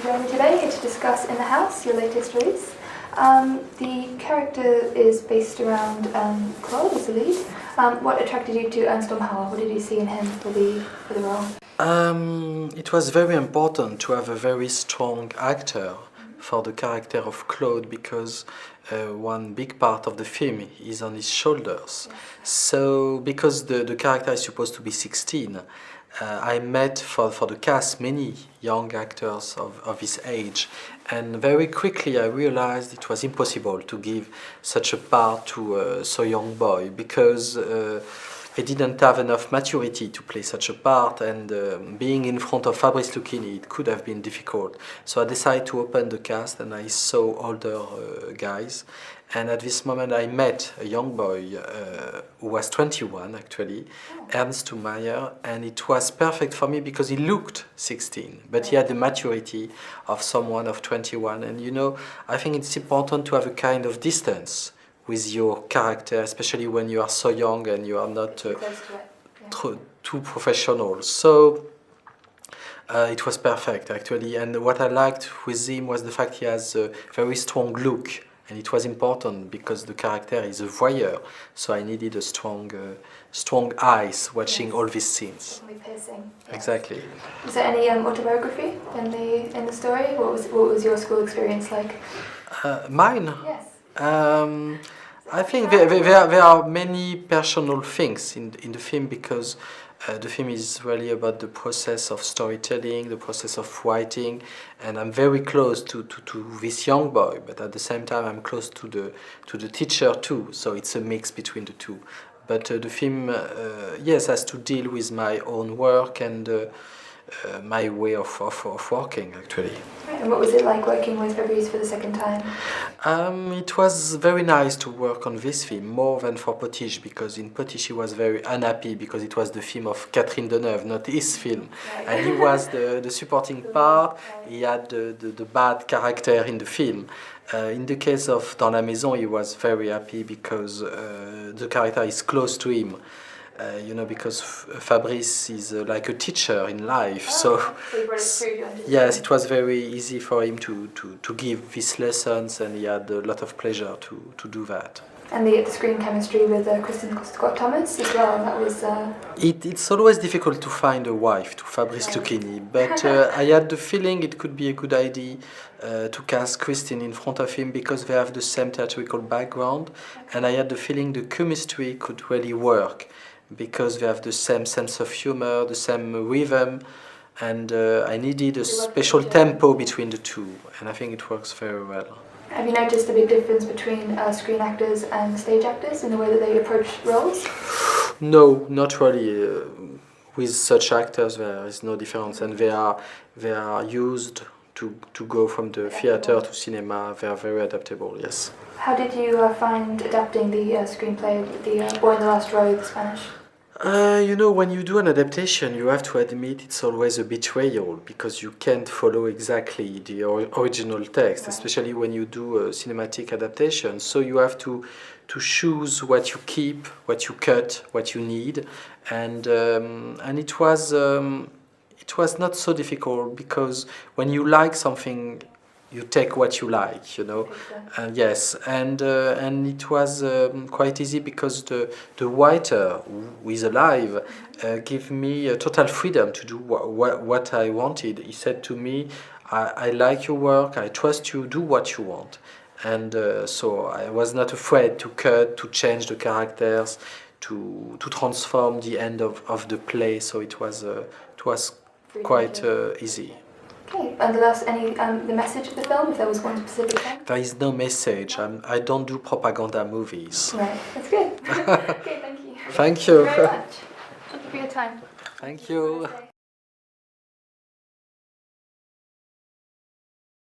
joining me today here to discuss In the House, your latest release. The character is based around Claude as the lead. What attracted you to Ernst Hall? What did you see in him for the role? It was very important to have a very strong actor for the character of Claude because one big part of the film is on his shoulders. So, because the character is supposed to be 16, I met for the cast many young actors of his age, and very quickly I realized it was impossible to give such a part to a so young boy because they didn't have enough maturity to play such a part, and being in front of Fabrice Lucchini, it could have been difficult. So I decided to open the cast and I saw older guys. And at this moment I met a young boy who was 21 actually, Ernst Meyer, and it was perfect for me because he looked 16, but he had the maturity of someone of 21. And you know, I think it's important to have a kind of distance with your character, especially when you are so young and you are not too professional. So it was perfect actually, and what I liked with him was the fact he has a very strong look, and it was important because the character is a voyeur, so I needed a strong eyes watching all these scenes. Piercing. Exactly. Is there any autobiography in the story? What was your school experience like? Mine? Yes. I think there are many personal things in the film because the film is really about the process of storytelling, the process of writing, and I'm very close to this young boy, but at the same time I'm close to the teacher too, so it's a mix between the two. But the film, yes, has to deal with my own work and my way of working actually. And what was it like working with Fabrice for the second time? It was very nice to work on this film, more than for Potiche, because in Potiche he was very unhappy because it was the film of Catherine Deneuve, not his film. Right. And he was the supporting part, he had the bad character in the film. In the case of Dans la Maison, he was very happy because the character is close to him. You know, because Fabrice is like a teacher in life, so you brought it through. Yes, it was very easy for him to give these lessons, and he had a lot of pleasure to do that. And the screen chemistry with Kristen Scott Thomas as well, that was... It's always difficult to find a wife to Fabrice Lucchini, but I had the feeling it could be a good idea to cast Kristen in front of him because they have the same theatrical background, and I had the feeling the chemistry could really work because they have the same sense of humor, the same rhythm, and I needed a special tempo between the two, and I think it works very well. Have you noticed a big difference between screen actors and stage actors in the way that they approach roles? No, not really. With such actors there is no difference, and they are used to go from the theater to cinema. They are very adaptable, yes. How did you find adapting the screenplay, the Boy in the Last Row, the Spanish? You know, when you do an adaptation, you have to admit it's always a betrayal because you can't follow exactly the original text, especially when you do a cinematic adaptation. So you have to choose what you keep, what you cut, what you need, and it was not so difficult because when you like something, you take what you like, you know. Yes, and it was quite easy because the writer who is alive gave me a total freedom to do what I wanted. He said to me, I like your work, I trust you, do what you want. And so I was not afraid to cut, to change the characters, to transform the end of the play, so it was quite easy. Okay, and the message of the film, if there was one specific thing? There is no message. I don't do propaganda movies. Right, that's good. Okay, thank you. Thank you. Thank you very much. Thank you for your time. Thank you.